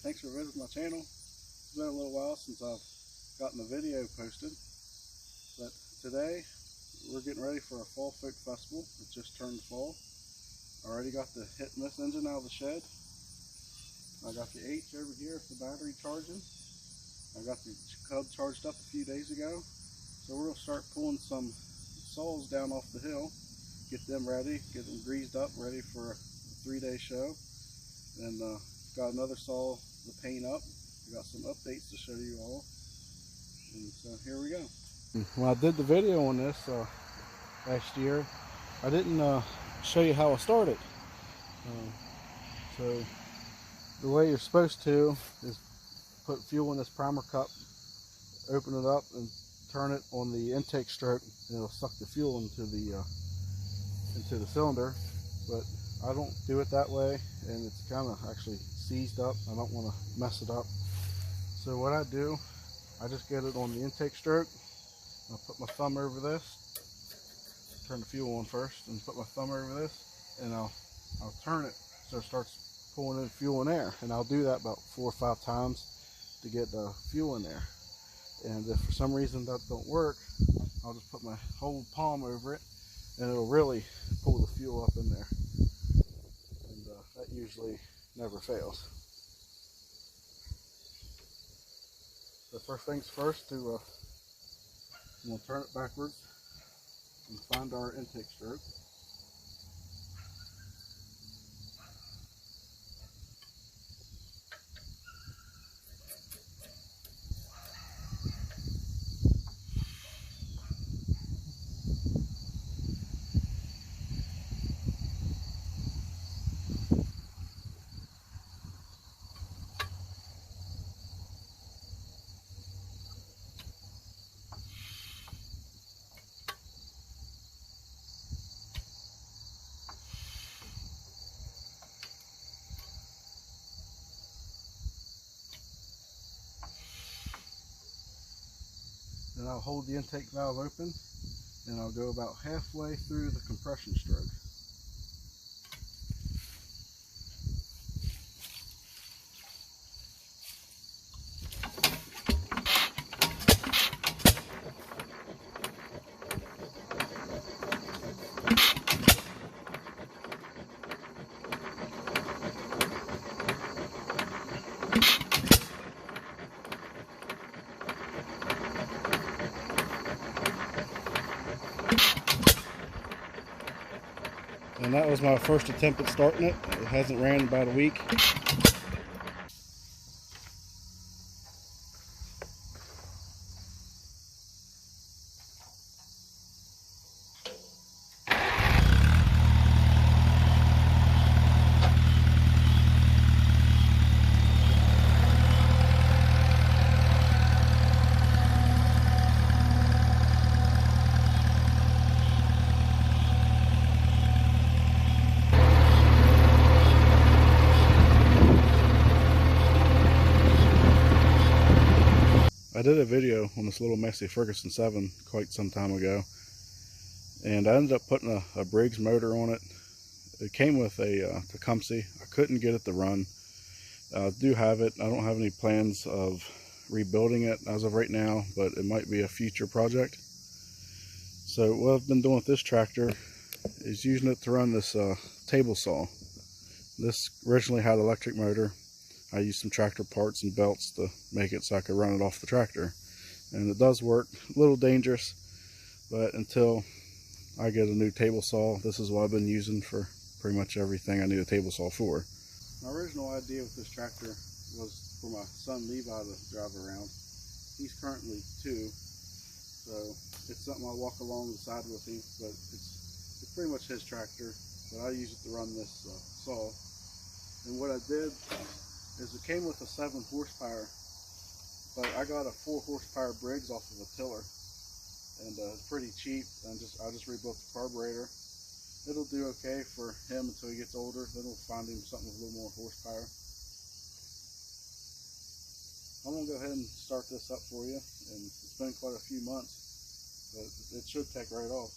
thanks for visiting my channel. It's been a little while since I've gotten a video posted, but today we're getting ready for a Fall Folk Festival. It just turned fall. I already got the hit and miss engine out of the shed. I got the H over here, the battery charging. I got the Cub charged up a few days ago. So we're going to start pulling some saws down off the hill, get them ready, get them greased up, ready for a 3-day show. And got another saw to paint up. I got some updates to show you all. And so here we go. When I did the video on this last year, I didn't show you how I started. So the way you're supposed to is put fuel in this primer cup, open it up and turn it on the intake stroke, and it'll suck the fuel into the cylinder. But I don't do it that way, and it's kind of actually seized up. I don't want to mess it up. So what I do, I just get it on the intake stroke. I'll put my thumb over this, turn the fuel on first, and put my thumb over this, and I'll turn it so it starts pulling in fuel and air. And I'll do that about 4 or 5 times to get the fuel in there. And if for some reason that don't work, I'll just put my whole palm over it, and it'll really pull the fuel up in there. And that usually never fails. So first things first, I'm going to turn it backwards and find our intake stroke. Then I'll hold the intake valve open, and I'll go about halfway through the compression stroke. And that was my first attempt at starting it. It hasn't ran in about a week. I did a video on this little Massey Ferguson 7 quite some time ago, and I ended up putting a Briggs motor on it. It came with a Tecumseh. I couldn't get it to run. I do have it. I don't have any plans of rebuilding it as of right now, but it might be a future project. So what I've been doing with this tractor is using it to run this table saw. This originally had an electric motor. I used some tractor parts and belts to make it so I could run it off the tractor. And it does work. A little dangerous, but until I get a new table saw, this is what I've been using for pretty much everything I need a table saw for. My original idea with this tractor was for my son Levi to drive around. He's currently 2, so it's something I walk along the side with him, but it's pretty much his tractor, but I use it to run this saw. And what I did is it came with a 7 horsepower, but I got a 4 horsepower Briggs off of a tiller, and it's pretty cheap. And I just rebuilt the carburetor. It'll do okay for him until he gets older. Then we'll find him something with a little more horsepower. I'm gonna go ahead and start this up for you, and it's been quite a few months, but it should take right off.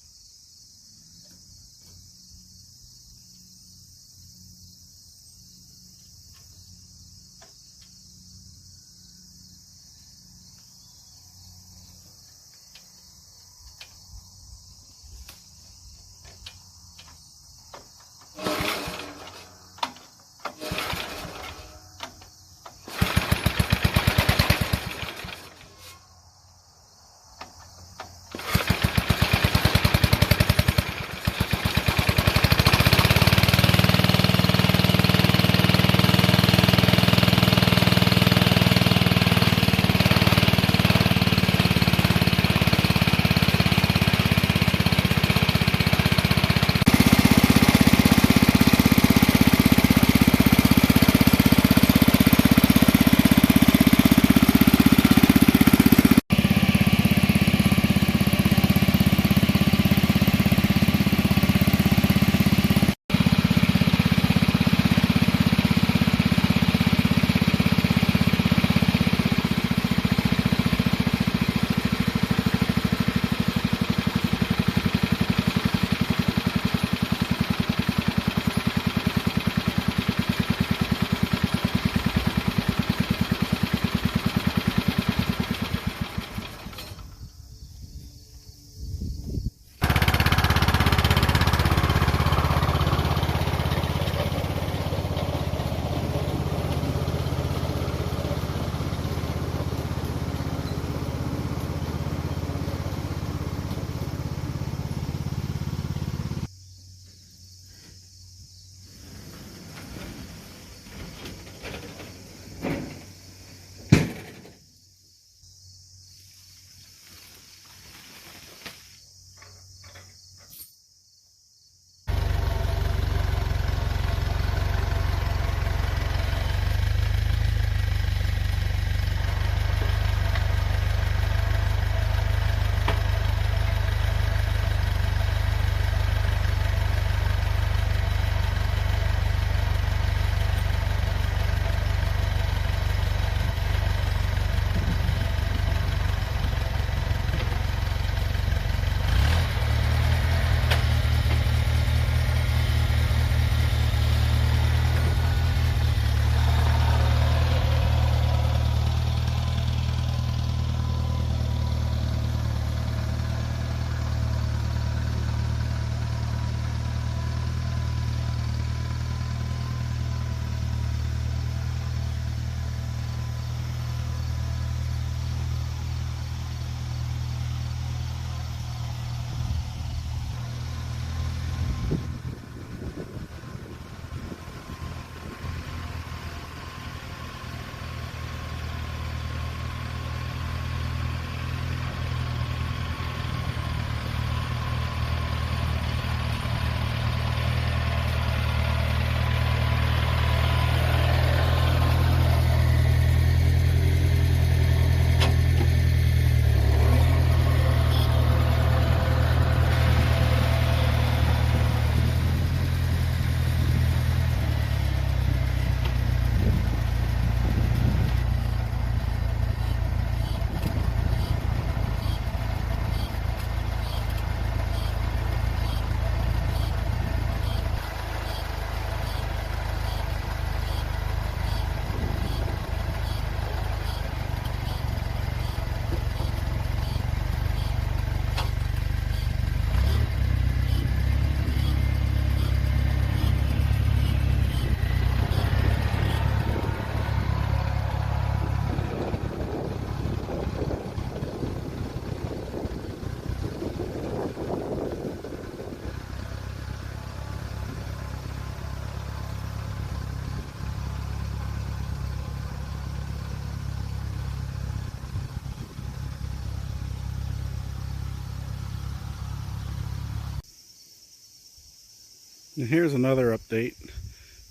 And here's another update.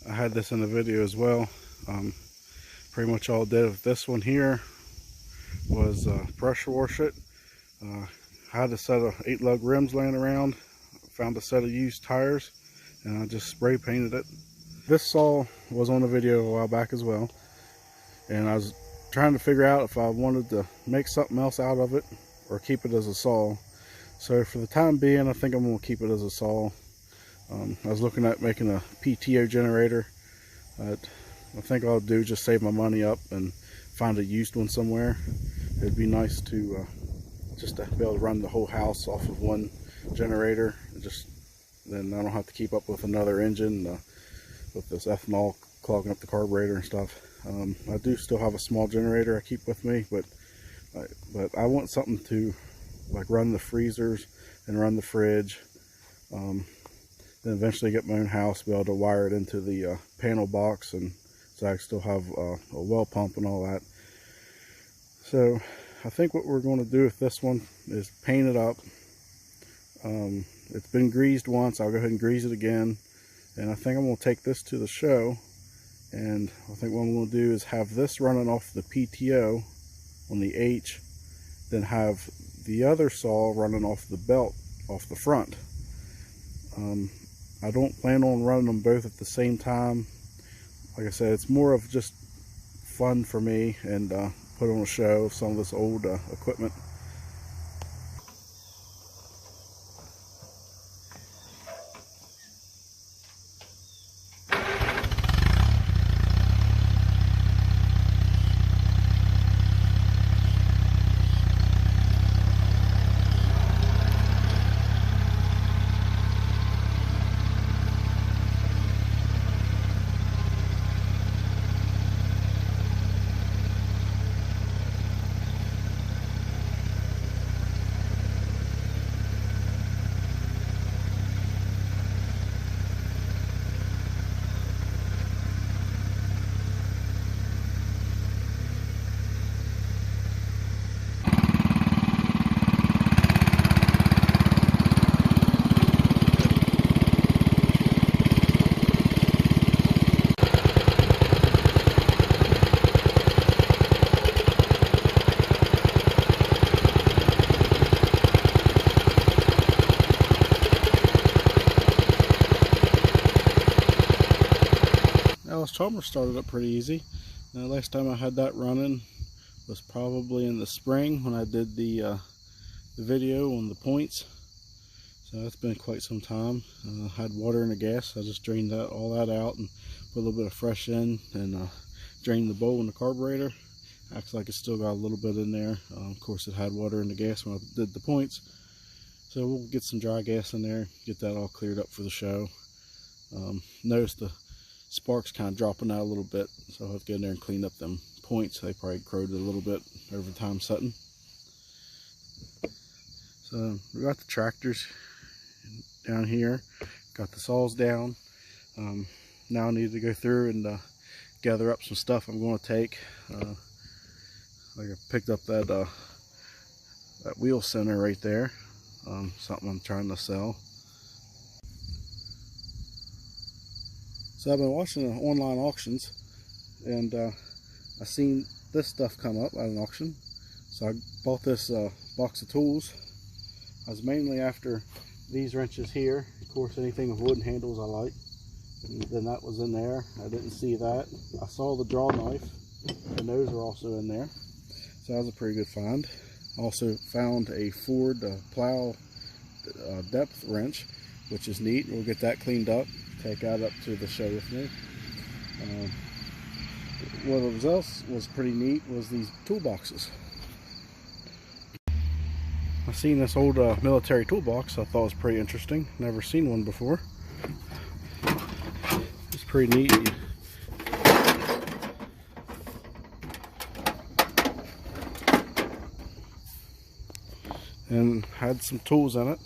I had this in the video as well. Pretty much all I did with this one here was pressure wash it. Had a set of 8-lug rims laying around. Found a set of used tires and I just spray painted it. This saw was on the video a while back as well, and I was trying to figure out if I wanted to make something else out of it or keep it as a saw. So for the time being, I think I'm going to keep it as a saw. I was looking at making a PTO generator. I think I'll do just save my money up and find a used one somewhere. It'd be nice to just to be able to run the whole house off of one generator. Then I don't have to keep up with another engine with this ethanol clogging up the carburetor and stuff. I do still have a small generator I keep with me, but I want something to like run the freezers and run the fridge. Then eventually get my own house, be able to wire it into the panel box, and so I still have a well pump and all that. So I think what we're going to do with this one is paint it up. It's been greased once. I'll go ahead and grease it again, and I think I'm going to take this to the show, and I think what I'm going to do is have this running off the PTO on the H, then have the other saw running off the belt off the front. I don't plan on running them both at the same time. Like I said, it's more of just fun for me, and put on a show of some of this old equipment. Chalmers started up pretty easy. Last time I had that running was probably in the spring when I did the video on the points. So that's been quite some time. Had water in the gas. I just drained all that out and put a little bit of fresh in, and drained the bowl in the carburetor. Acts like it's still got a little bit in there. Of course, it had water in the gas when I did the points. So we'll get some dry gas in there, get that all cleared up for the show. Notice the sparks kind of dropping out a little bit, so I'll have to get in there and clean up them points. They probably corroded a little bit over time setting. So we got the tractors down here, got the saws down. Now I need to go through and gather up some stuff I'm going to take. Like I picked up that wheel center right there, something I'm trying to sell. So I've been watching the online auctions, and I seen this stuff come up at an auction. So I bought this box of tools. I was mainly after these wrenches here. Of course, anything with wooden handles I like. And then that was in there. I didn't see that. I saw the draw knife, and those are also in there. So that was a pretty good find. Also found a Ford plow depth wrench, which is neat. We'll get that cleaned up, take that up to the show with me. What else was pretty neat was these toolboxes. I seen this old military toolbox. I thought it was pretty interesting. Never seen one before. It's pretty neat. And had some tools in it.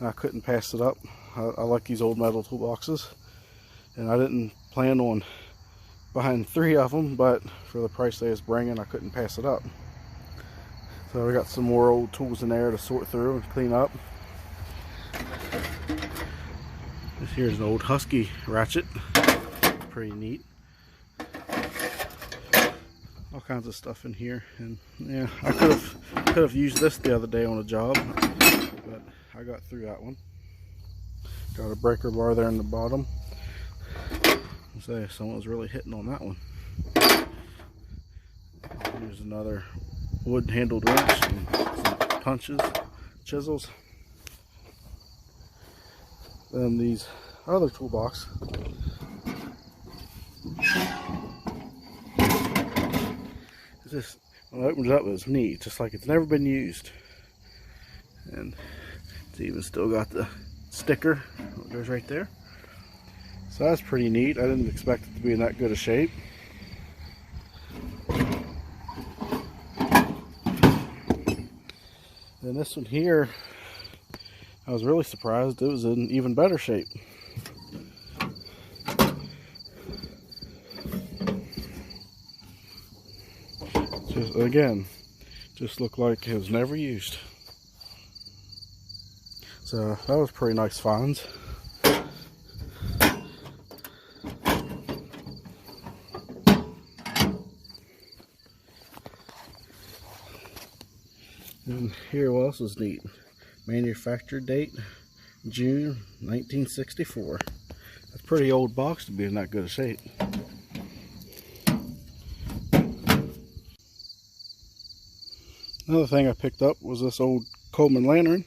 I couldn't pass it up. I like these old metal toolboxes, and I didn't plan on buying 3 of them, but for the price they was bringing, I couldn't pass it up. So we got some more old tools in there to sort through and clean up. This here's an old Husky ratchet. Pretty neat. All kinds of stuff in here, and yeah, I could have used this the other day on a job, but I got through that one. Got a breaker bar there in the bottom. I'll say someone was really hitting on that one. Here's another wood handled wrench and some punches, chisels. Then these other toolbox. This, when it opens up, it's neat, just like it's never been used. And it's even still got the sticker that goes right there. So that's pretty neat. I didn't expect it to be in that good a shape. And this one here, I was really surprised it was in even better shape. Again, just looked like it was never used. So that was pretty nice finds. And here, what else is neat? Manufacture date, June 1964. That's a pretty old box to be in that good a shape. Another thing I picked up was this old Coleman lantern.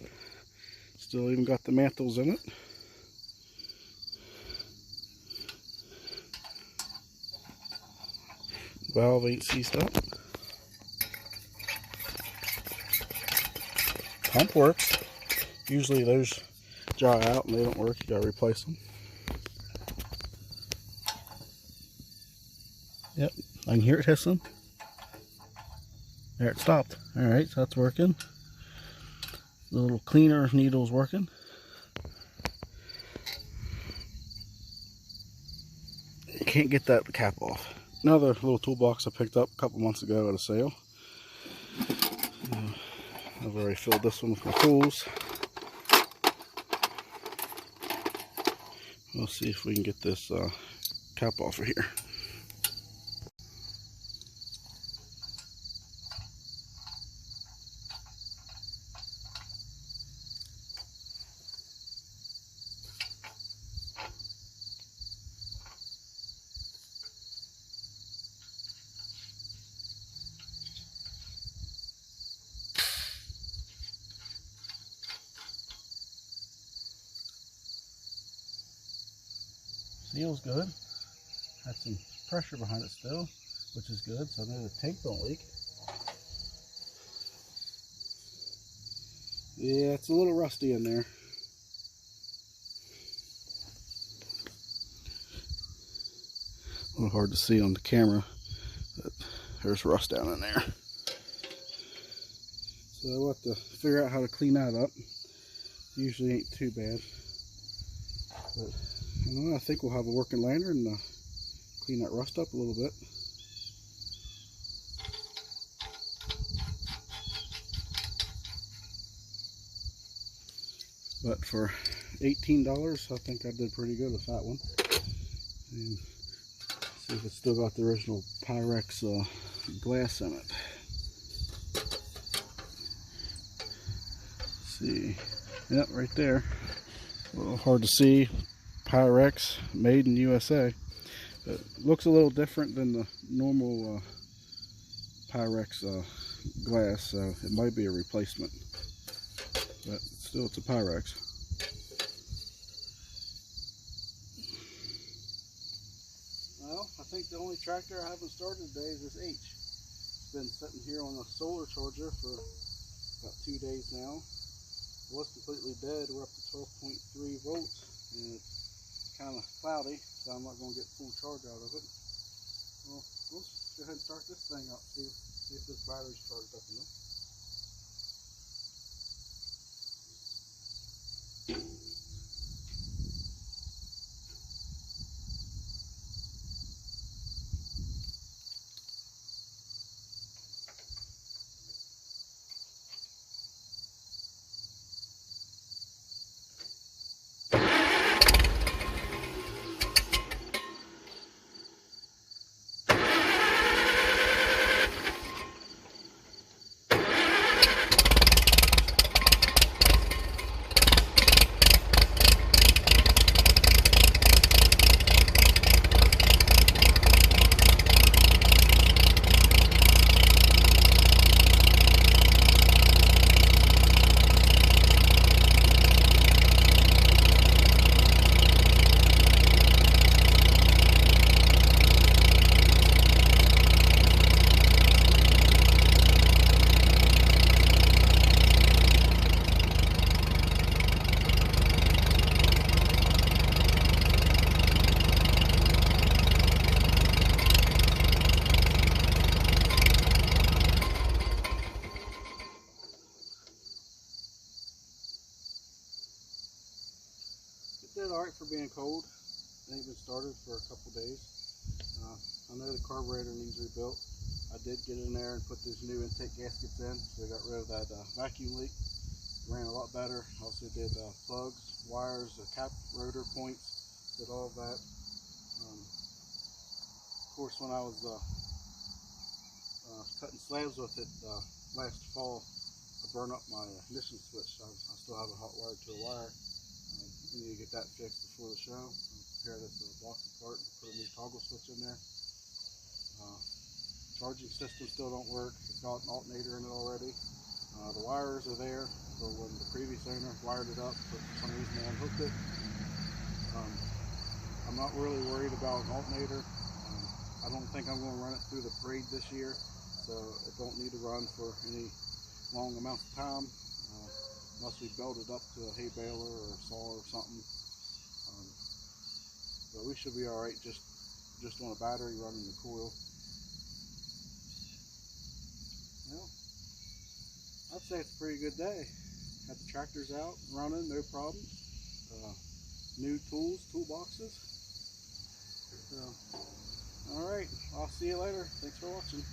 Still even got the mantles in it. Valve ain't seized up. Pump works. Usually those dry out and they don't work. You gotta replace them. Yep, I can hear it hissing. There, it stopped. Alright, so that's working. The little cleaner needle's working. You can't get that cap off. Another little toolbox I picked up a couple months ago at a sale. I've already filled this one with my tools. We'll see if we can get this cap off of here. Seal's good. Had some pressure behind it still, which is good, so I know the tank don't leak. Yeah, it's a little rusty in there. A little hard to see on the camera, but there's rust down in there. So we'll have to figure out how to clean that up. Usually ain't too bad. But I think we'll have a working lantern and clean that rust up a little bit. But for $18, I think I did pretty good with that one. And see if it's still got the original Pyrex glass in it. Let's see. Yep, right there. A little hard to see. Pyrex, made in USA. But looks a little different than the normal Pyrex glass, so it might be a replacement. But still, it's a Pyrex. Well, I think the only tractor I haven't started today is this H. It's been sitting here on a solar charger for about 2 days now. It was completely dead. We're up to 12.3 volts, and it's kind of cloudy, so I'm not going to get full charge out of it. Well, we'll go ahead and start this thing up, see if this battery's charged up enough. did alright for being cold. It ain't been started for a couple days. I know the carburetor needs rebuilt. I did get in there and put those new intake gaskets in, so I got rid of that vacuum leak. Ran a lot better. Also did plugs, wires, cap rotor points, did all of that. Of course, when I was cutting slabs with it last fall, I burned up my ignition switch. I still have a hot wire to a wire. I need to get that fixed before the show. I'll tear this box apart and put a new toggle switch in there. Charging system still don't work. It's got an alternator in it already. The wires are there for when the previous owner wired it up, but for some reason they unhooked it. I'm not really worried about an alternator. I don't think I'm going to run it through the parade this year, so it don't need to run for any long amounts of time, unless we build it up to a hay baler or a saw or something. But we should be all right just on a battery running the coil. Well, I'd say it's a pretty good day. Had the tractors out running, no problems. New tools, toolboxes. So, all right, I'll see you later. Thanks for watching.